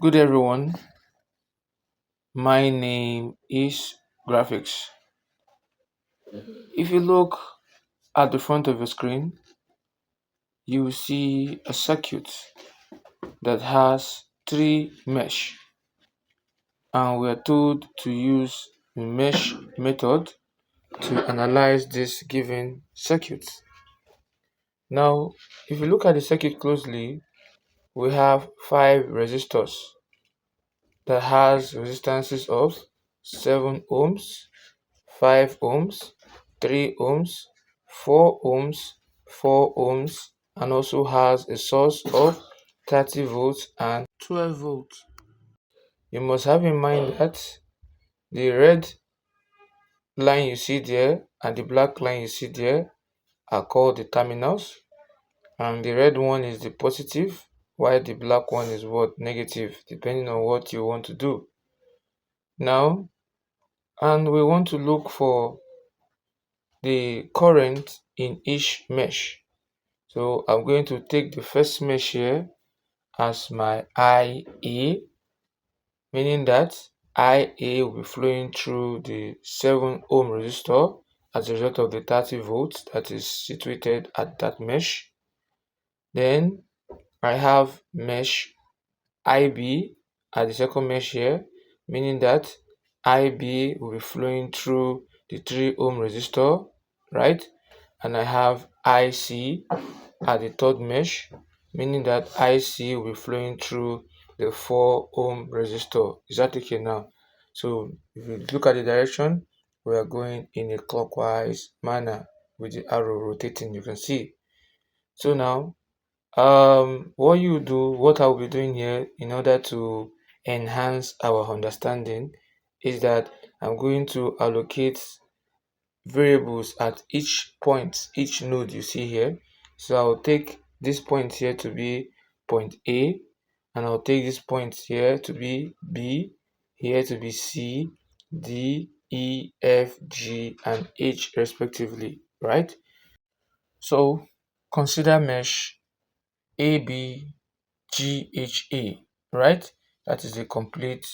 Good everyone, my name is Graphics. If you look at the front of your screen, you will see a circuit that has three mesh, and we are told to use the mesh method to analyze this given circuit. Now, if you look at the circuit closely, we have five resistors that has resistances of 7 ohms, 5 ohms, 3 ohms, 4 ohms, 4 ohms, and also has a source of 30 volts and 12 volts. You must have in mind that the red line you see there and the black line you see there are called the terminals, and the red one is the positive while the black one is what negative, depending on what you want to do. Now, and we want to look for the current in each mesh. So I'm going to take the first mesh here as my IA, meaning that IA will be flowing through the 7 ohm resistor as a result of the 30 volts that is situated at that mesh. Then I have mesh IB at the second mesh here, meaning that IB will be flowing through the 3 ohm resistor, right? And I have IC at the third mesh, meaning that IC will be flowing through the 4 ohm resistor. Is that okay now? So if you look at the direction, we are going in a clockwise manner with the arrow rotating, you can see. So now what I'll be doing here in order to enhance our understanding is that I'm going to allocate variables at each point, each node you see here. So I'll take this point here to be point A, and I'll take this point here to be B, here to be C, D, E, F, G, and H respectively, right? So consider mesh ABGHA, right? That is a complete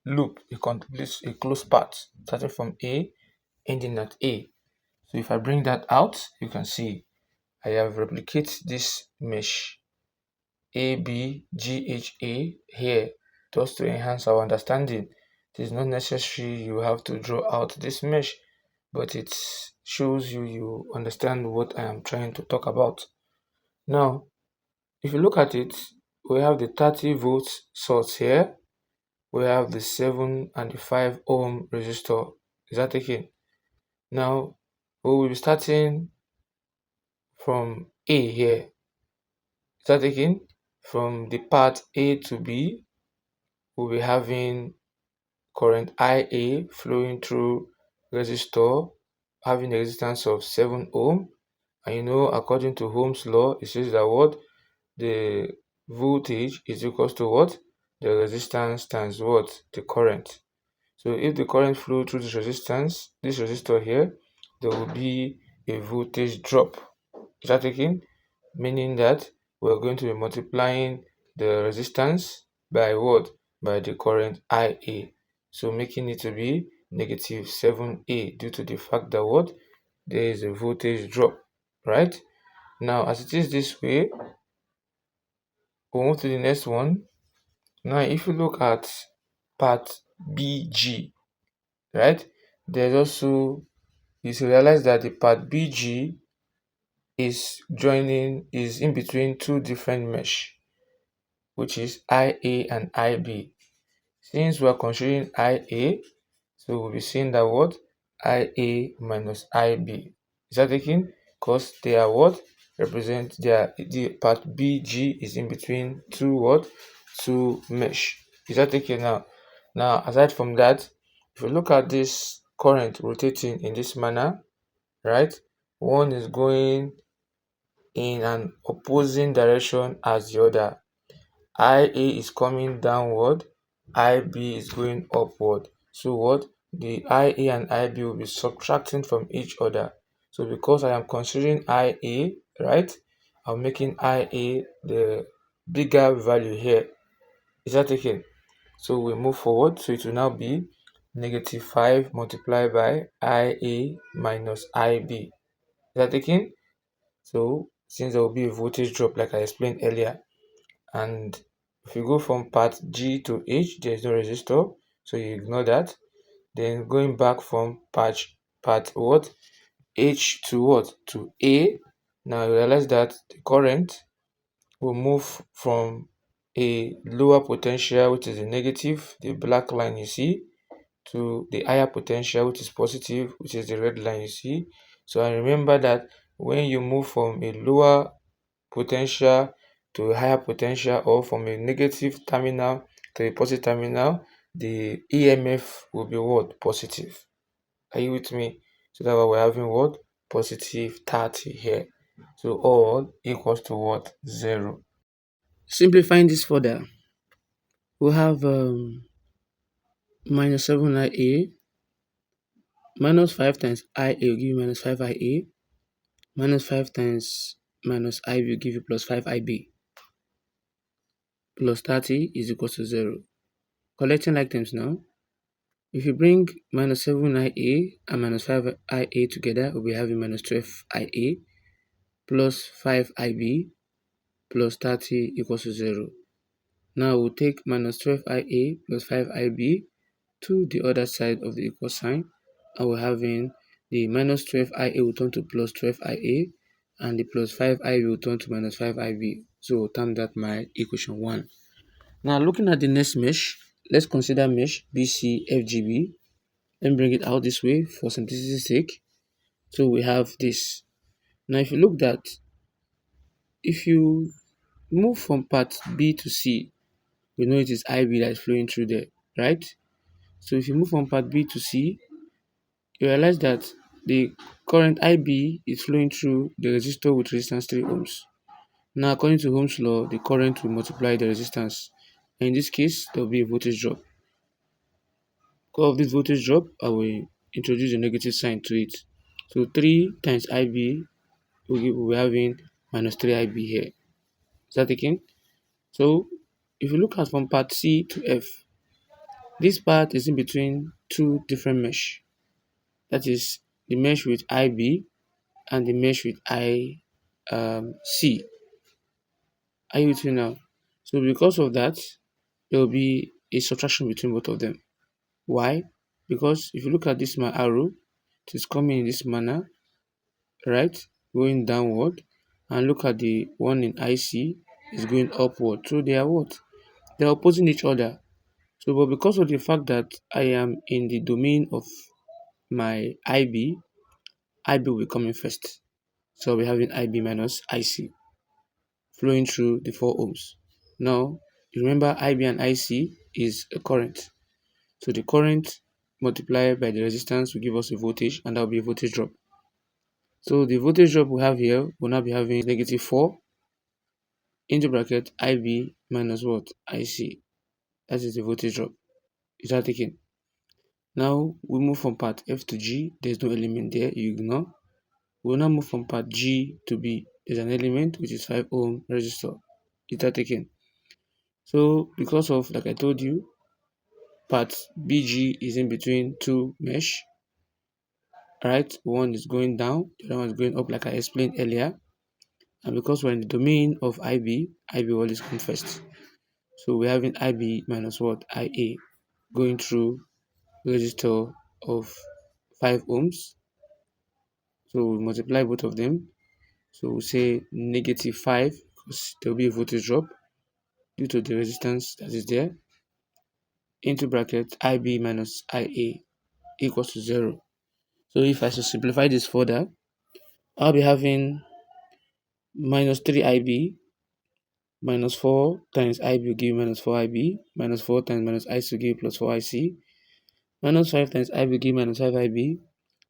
loop, a closed path starting from A, ending at A. So if I bring that out, you can see I have replicated this mesh ABGHA here just to enhance our understanding. It is not necessary you have to draw out this mesh, but it shows you understand what I am trying to talk about. Now, if you look at it, we have the 30 volts source here. We have the 7 and the 5 ohm resistor. Is that okay? Now, we will be starting from A here. Start again from the path A to B, we'll be having current IA flowing through resistor having a resistance of 7 ohm. And according to Ohm's law, it says that what the voltage is equals to what the resistance times what the current. So if the current flow through this resistor here, there will be a voltage drop. Is that okay? Meaning that we're going to be multiplying the resistance by what? By the current IA. So making it to be negative 7A due to the fact that what? There is a voltage drop, right? Now, as it is this way, we'll move to the next one. Now, if you look at part BG, right? There's also, you should realize that the part BG is in between two different mesh, which is IA and IB. Since we are considering IA, so we'll be seeing that what IA minus IB. Is that taken? Because they are what represent the part BG is in between two mesh. Is that taken now? Now, aside from that, if you look at this current rotating in this manner, right? One is going in an opposing direction as the other. IA is coming downward, IB is going upward. So what? The IA and IB will be subtracting from each other. So because I am considering IA, right? I'm making IA the bigger value here. Is that okay? So we move forward. So it will now be negative 5 multiplied by IA minus IB. Is that taken? So since there will be a voltage drop like I explained earlier, and if you go from part G to H, there is no resistor, so you ignore that. Then going back from part what? H to what? To A. Now you realize that the current will move from a lower potential, which is a negative, the black line you see, to the higher potential, which is positive, which is the red line you see. So I remember that when you move from a lower potential to a higher potential, or from a negative terminal to a positive terminal, the EMF will be what? Positive. Are you with me? So that's why we're having what? Positive 30 here. So all equals to what? 0. Simplifying this further, we have minus 7IA minus 5 times IA will give you minus 5IA, minus 5 times minus IB will give you plus 5IB, plus 30 is equal to 0. Collecting like terms now, if you bring minus 7IA and minus 5IA together, we'll be having minus 12IA plus 5IB plus 30 equals to 0. Now we'll take minus 12IA plus 5IB to the other side of the equal sign, and we're having the minus 12IA will turn to plus 12IA, and the plus 5IB will turn to minus 5IB. So we'll term that my equation 1. Now looking at the next mesh, let's consider mesh BCFGB. Let me bring it out this way for simplicity's sake. So we have this. Now if you look that, if you move from part B to C, we know it is IB that is flowing through there, right? So if you move from part B to C, you realize that the current IB is flowing through the resistor with resistance 3 ohms. Now according to Ohm's law, the current will multiply the resistance. And in this case, there will be a voltage drop. Because of this voltage drop, I will introduce a negative sign to it. So 3 times IB will be having minus 3IB here. Is that taken? So if you look at from part C to F, this part is in between two different mesh. That is the mesh with IB and the mesh with IC. Are you with me now? So because of that, there will be a subtraction between both of them. Why? Because if you look at this my arrow, it is coming in this manner, right? Going downward. And look at the one in IC is going upward. So they are what? They are opposing each other. So but because of the fact that I am in the domain of my IB will be coming first. So I'll be having IB minus IC flowing through the 4 ohms. Now, remember IB and IC is a current. So the current multiplied by the resistance will give us a voltage, and that will be a voltage drop. So the voltage drop we have here will now be having negative 4 into bracket IB minus what? IC. That is the voltage drop. Is that taken? Now we move from part F to G. There's no element there, you ignore. We'll now move from part G to B. There's an element which is 5 ohm resistor. Is that taken? So because of, like I told you, part BG is in between two mesh, right? One is going down, the other one is going up, like I explained earlier. And because we're in the domain of IB will always come first. So we're having IB minus what? IA going through resistor of 5 ohms. So we multiply both of them. So we'll say negative 5 because there will be a voltage drop due to the resistance that is there, into bracket IB minus IA equals to 0. So if I should simplify this further, I'll be having minus 3IB minus 4 times IB will give minus 4IB, minus 4 times minus IC will give plus 4IC, minus 5 times IB will give minus 5IB,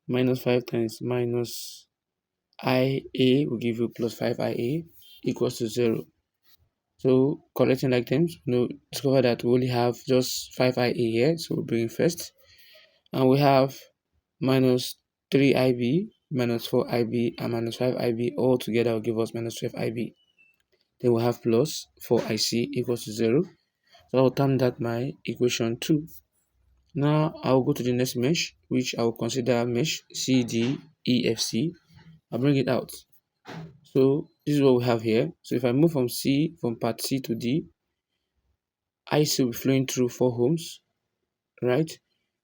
minus 5 times minus IA will give you plus 5IA equals to 0. So collecting like terms, discover that we only have just 5IA here, so we'll bring it first. And we have minus 3IB, minus 4IB, and minus 5IB all together will give us minus 12IB. Then we have plus 4IC equals to 0. So I'll term that my equation 2. Now I'll go to the next mesh, which I will consider mesh CDEFC. I'll bring it out. So this is what we have here. So if I move from part C to D, IC will be flowing through 4 ohms, right?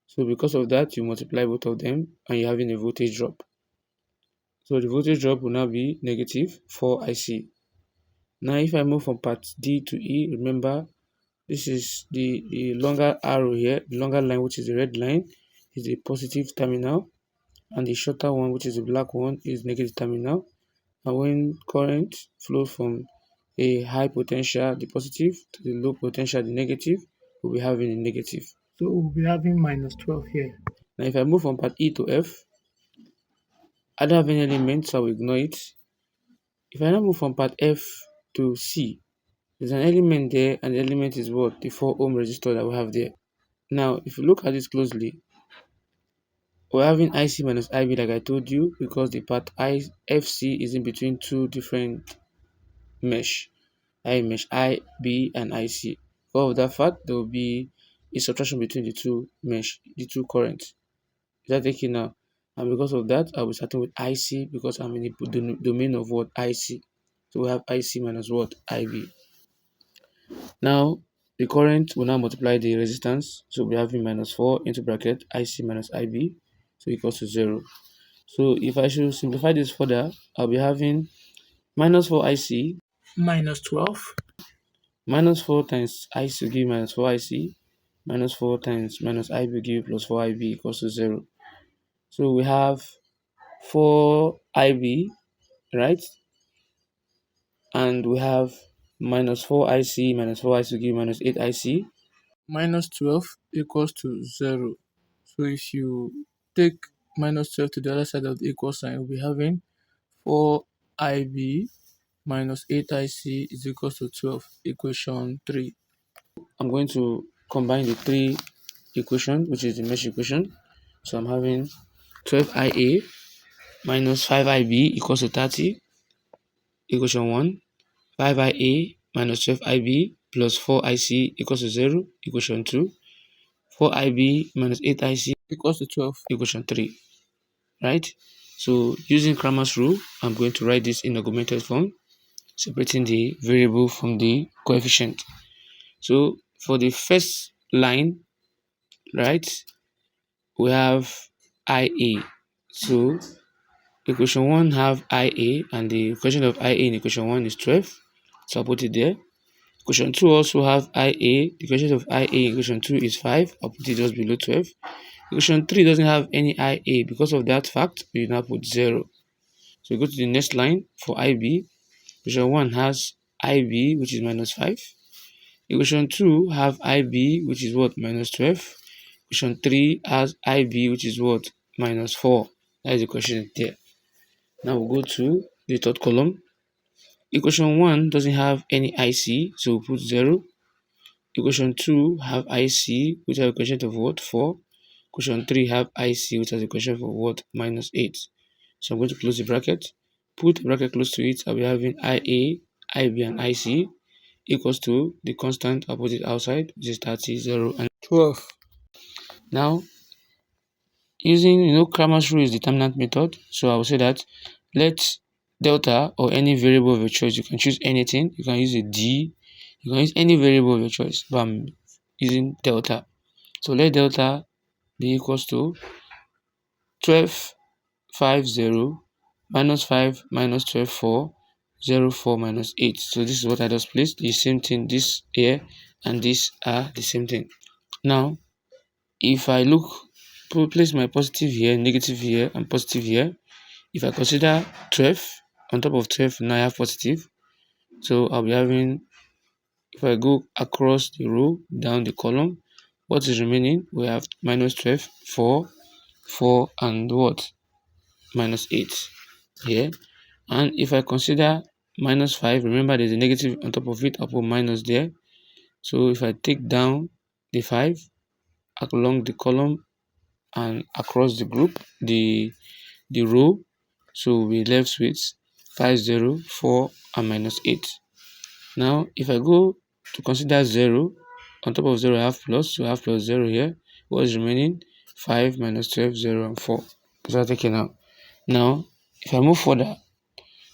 So because of that, you multiply both of them and you're having a voltage drop. So the voltage drop will now be negative 4 IC. Now if I move from part D to E, remember this is the longer arrow here, the longer line, which is the red line, is the positive terminal, and the shorter one, which is the black one, is negative terminal. And when current flows from a high potential, the positive, to the low potential, the negative, we'll be having a negative. So we'll be having minus 12 here. Now if I move from part E to F, I don't have any element, so I will ignore it. If I now move from part F to C, there's an element there, and the element is what? The 4 ohm resistor that we have there. Now, if you look at this closely, we're having IC minus IB like I told you, because the part FC is in between two different mesh. Mesh IB and IC. For that fact, there will be a subtraction between the two mesh, the two currents. Is that taken now? And because of that, I'll be starting with IC because I'm in the domain of what? IC. So we have IC minus what? IB. Now, the current will now multiply the resistance. So we're having minus 4 into bracket IC minus IB. So equals to 0. So if I should simplify this further, I'll be having minus 4 IC minus 12 minus 4 times IC will give minus 4 IC minus 4 times minus IB will give plus 4 IB equals to 0. So we have 4 IB, right? And we have minus 4 IC minus 4 IC will give minus 8 IC. Minus 12 equals to 0. So if you take minus 12 to the other side of the equal sign, we'll be having 4IB minus 8IC is equals to 12, equation 3. I'm going to combine the three equations, which is the mesh equation. So I'm having 12IA minus 5IB equals to 30, equation 1. 5IA minus 12IB plus 4IC equals to 0, equation 2. 4IB minus 8IC equals to 12, equation 3, right? So using Cramer's rule, I'm going to write this in augmented form, separating the variable from the coefficient. So for the first line, right, we have IA. So equation 1 have IA, and the equation of IA in equation 1 is 12. So I'll put it there. Equation 2 also have IA. The equation of IA in equation 2 is 5. I'll put it just below 12. Equation 3 doesn't have any IA. Because of that fact, we now put 0. So we go to the next line for IB. Equation 1 has IB, which is minus 5. Equation 2 have IB, which is what? Minus 12. Equation 3 has IB, which is what? Minus 4. That is the question there. Now we'll go to the third column. Equation 1 doesn't have any IC, so we'll put 0. Equation 2 have IC, which has a quotient of what? 4. Equation 3 have IC, which has a quotient of what? Minus 8. So I'm going to close the bracket. Put the bracket close to it. I'll be having IA, IB, and IC equals to the constant. I'll put it outside, which is 30, 0, and 12. Now, using Cramer's rule is determinant method. So I will say that let delta or any variable of your choice, you can choose anything. You can use a D, you can use any variable of your choice, but I'm using delta. So let delta be equals to 12, 5, 0, minus 5, minus 12, 4, 0, 4, minus 8. So this is what I just placed. The same thing, this here and this are the same thing. Now, if I place my positive here, negative here, and positive here, if I consider 12, on top of 12, now I have positive. So I'll be having, if I go across the row, down the column, what is remaining? We have minus 12, 4, 4, and what? Minus 8 here. And if I consider minus 5, remember there's a negative on top of it, I'll put minus there. So if I take down the 5 along the column and across the group, the row, so we left with 5, 0, 4, and minus 8. Now, if I go to consider 0 on top of 0 I have plus, so I have plus 0 here. What is remaining? 5 minus 12, 0 and 4. Is that taken out? Now, if I move further,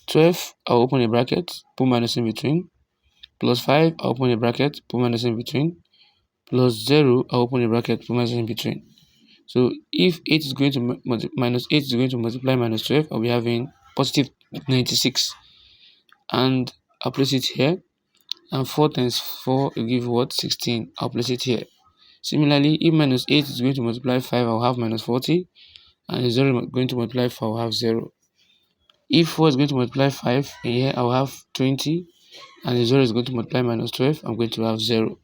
12, I'll open a bracket, put minus in between, plus 5, I'll open a bracket, put minus in between, plus 0, I'll open a bracket, put minus in between. So if 8 is going to minus 8 is going to multiply minus 12, I'll be having positive 96. And I'll place it here. And 4 times 4 will give what? 16. I'll place it here. Similarly, if minus 8 is going to multiply 5, I'll have minus 40. And 0 is going to multiply 4, I'll have 0. If 4 is going to multiply 5, here I'll have 20. And 0 is going to multiply minus 12, I'm going to have 0.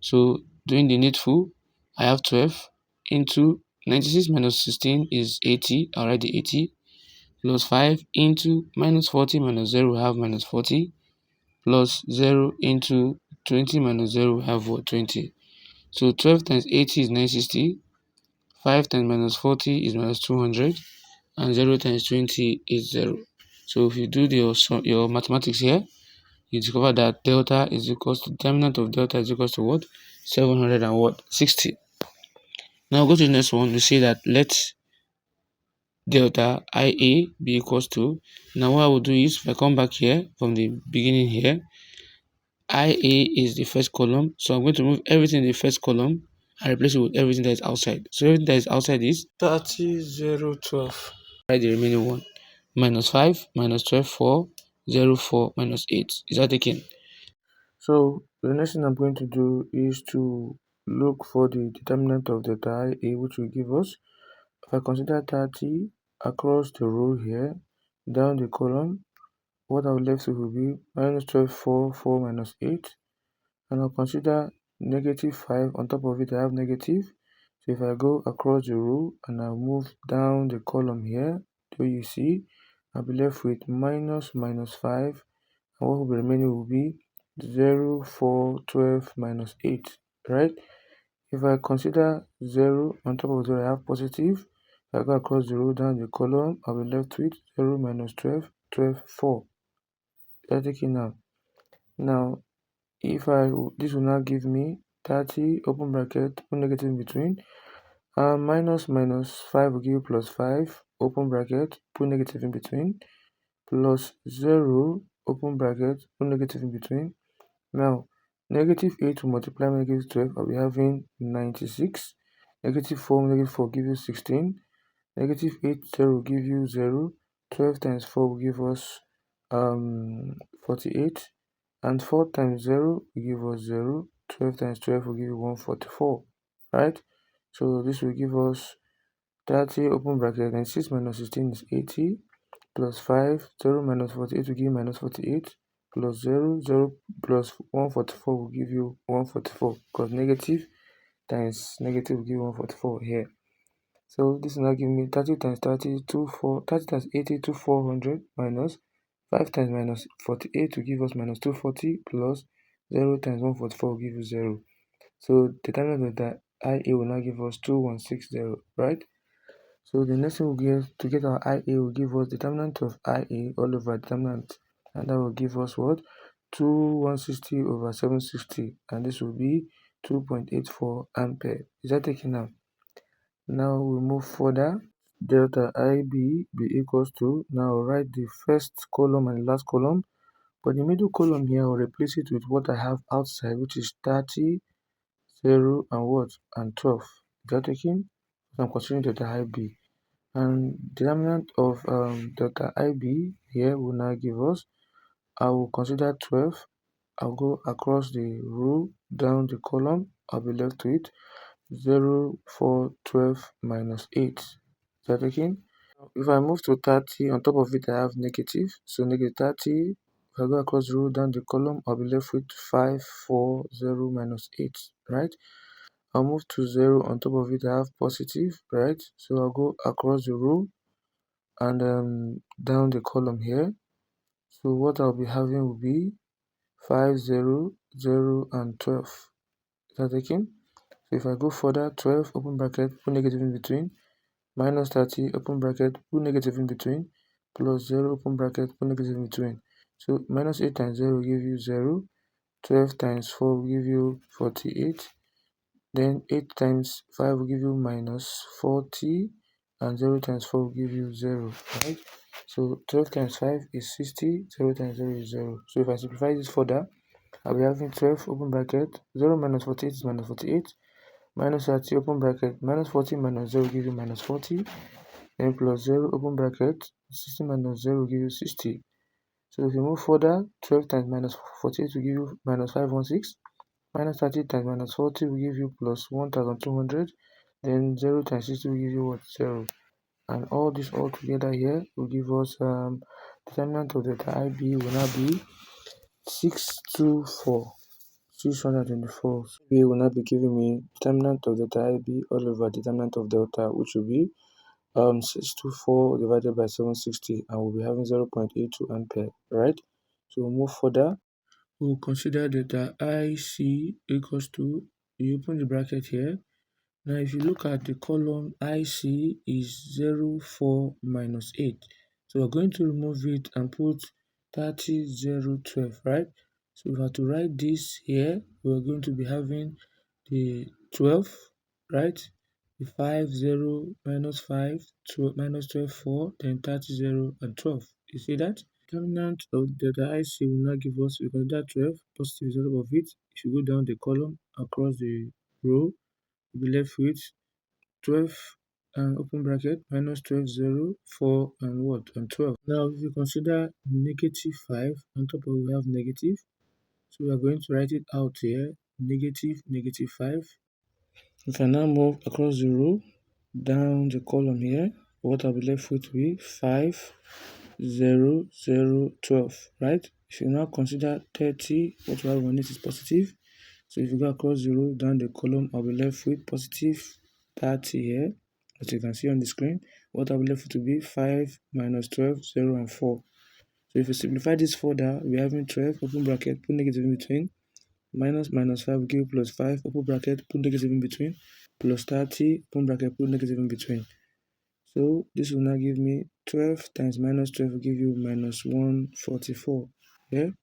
So doing the needful, I have 12 into 96 minus 16 is 80. I'll write the 80 plus 5 into minus 40 minus 0, we have minus 40 plus 0 into 20 minus 0, we have what? 20. So 12 times 80 is 960. 5 times minus 40 is minus 200. And 0 times 20 is 0. So if you do your mathematics here, you discover that delta is equals to determinant of delta is equals to what? 760. Now go to the next one. We see that let delta IA be equals to. Now what I will do is, if I come back here from the beginning here, IA is the first column, so I'm going to remove everything in the first column and replace it with everything that is outside. So everything that is outside is 30, 0, 12. Write the remaining one. Minus 5, minus 12, 4, 0, 4, minus 8. Is that taken? So the next thing I'm going to do is to look for the determinant of delta IA, which will give us, if I consider 30 across the row here, down the column, what I will left with will be minus 12, 4, 4 minus 8. And I'll consider negative 5. On top of it, I have negative. So if I go across the row and I move down the column here, do you see, I'll be left with minus 5. And what will be remaining will be 0, 4, 12 minus 8, right? If I consider 0, on top of 0, I have positive. If I go across the row down the column, I'll be left with 0 minus 12, 12, 4. That's taking now. Now, if this will now give me 30, open bracket, put negative in between. Minus 5 will give you plus 5, open bracket, put negative in between, plus 0, open bracket, put negative in between. Now, negative 8 will multiply by negative 12, I'll be having 96. Negative 4 give you 16. Negative 8, 0 will give you 0. 12 times 4 will give us 48. And 4 times 0 will give us 0. 12 times 12 will give you 144, right? So this will give us 30, open bracket, and 6 minus 16 is 80, plus 5, 0 minus 48 will give you minus 48, plus 0, 0 plus 144 will give you 144, because negative times negative will give you 144 here. So this will now give me 30 times 30, 30 times 80 to 400 minus 5 times minus 48 will give us minus 240 plus 0 times 144 will give you 0. So determinant of that IA will now give us 2160, right? So the next thing we'll get to get our IA will give us determinant of IA all over determinant, and that will give us what? 2160 over 760, and this will be 2.84 ampere. Is that taken now? Now we move further. Delta IB be equals to, now write the first column and last column, but the middle column here I'll replace it with what I have outside, which is 30, 0 and what? And 12. Is that taken? I'm considering delta IB. And determinant of delta IB here will now give us, I will consider 12. I'll go across the row down the column. I'll be left with 0, 4, 12 minus 8. Is that taken? If I move to 30, on top of it I have negative. So negative 30, if I go across the row down the column, I'll be left with 5, 4, 0 minus 8, right? I'll move to 0, on top of it I have positive, right? So I'll go across the row and down the column here. So what I'll be having will be 5, 0, 0 and 12. Is that taken? So if I go further, 12, open bracket, put negative in between, minus 30, open bracket, put negative in between, plus 0, open bracket, put negative in between. So minus 8 times 0 will give you 0, 12 times 4 will give you 48. Then 8 times 5 will give you minus 40. And 0 times 4 will give you 0, right? So 12 times 5 is 60. 0 times 0 is 0. So if I simplify this further, I'll be having 12 open bracket. 0 minus 48 is minus 48. Minus 30 open bracket. Minus 40 minus 0 will give you minus 40. Then plus 0 open bracket. 60 minus 0 will give you 60. So if you move further, 12 times minus 48 will give you minus 516. Minus 30 times minus 40 will give you plus 1200. Then 0 times 60 will give you what? 0. And all this all together here will give us determinant of delta IB will now be 624. 624. So here will now be giving me determinant of delta IB all over determinant of delta, which will be 624 divided by 760, and we'll be having 0.82 ampere, right? So we'll move further. We'll consider delta IC equals to, you open the bracket here. Now if you look at the column, IC is 0, 4, minus 8. So we're going to remove it and put 30, 0, 12, right? So if I have to write this here, we're going to be having the 12, right? The 5, 0, minus 5, 12, minus 12, 4, then 30, 0, and 12. You see that? Determinant of delta IC will now give us, we consider 12, positive result of it. If you go down the column across the row, you'll be left with 12 and open bracket minus 12, 0, 4, and what? And 12. Now, if you consider negative 5, on top of it we have negative. So we are going to write it out here, negative, negative 5. If I now move across the row, down the column here, what I'll be left with will be 5, 0, 0, 12, right? If you now consider 30, what we have on it is positive. So if you go across the row, down the column, I'll be left with positive 30 here. As you can see on the screen, what I'll be left with will be 5 minus 12, 0, and 4. So if you simplify this further, we're having 12, open bracket, put negative in between, minus 5 will give you plus 5, open bracket, put negative in between, plus 30, open bracket, put negative in between. So this will now give me 12 times minus 12 will give you minus 144. Here,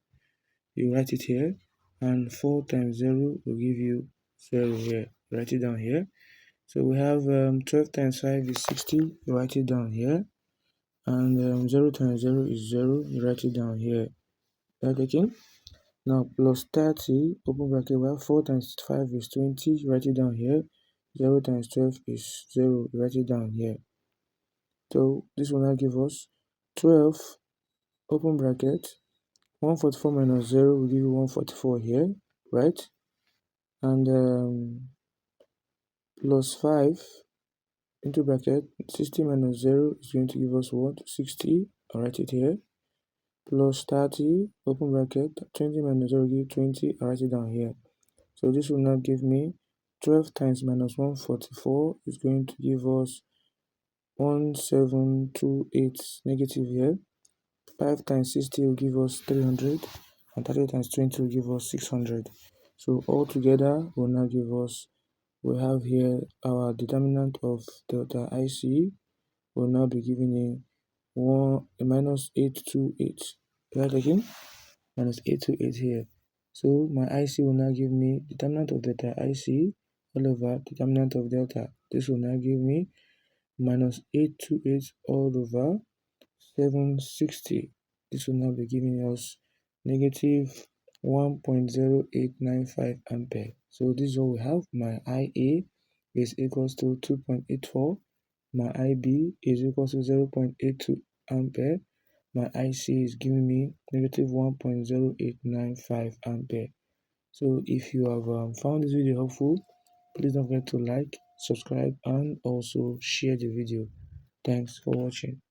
you write it here, and 4 times 0 will give you 0 here. Write it down here. So we have 12 times 5 is 60. You write it down here. And 0 times 0 is 0. You write it down here. Right again. Now plus 30, open bracket, we have 4 times 5 is 20. You write it down here. 0 times 12 is 0. You write it down here. So this will now give us 12, open bracket, 144 minus 0 will give you 144 here, right? And plus 5 into bracket, 60 minus 0 is going to give us what? 60. I'll write it here. Plus 30, open bracket, 20 minus 0 will give 20. I'll write it down here. So this will now give me 12 times minus 144 is going to give us 1728 negative here. 5 times 60 will give us 300, and 30 times 20 will give us 600. So all together will now give us, we have here our determinant of delta IC will now be giving a minus 828. Right again, minus 828 here. So my IC will now give me determinant of delta IC all over determinant of delta. This will now give me minus 828 all over 760. This will now be giving us negative 1.0895 ampere. So this is what we have. My IA is equals to 2.84. My IB is equals to 0.82 ampere. My IC is giving me negative 1.0895 ampere. So if you have found this video helpful, please don't forget to like, subscribe, and also share the video. Thanks for watching.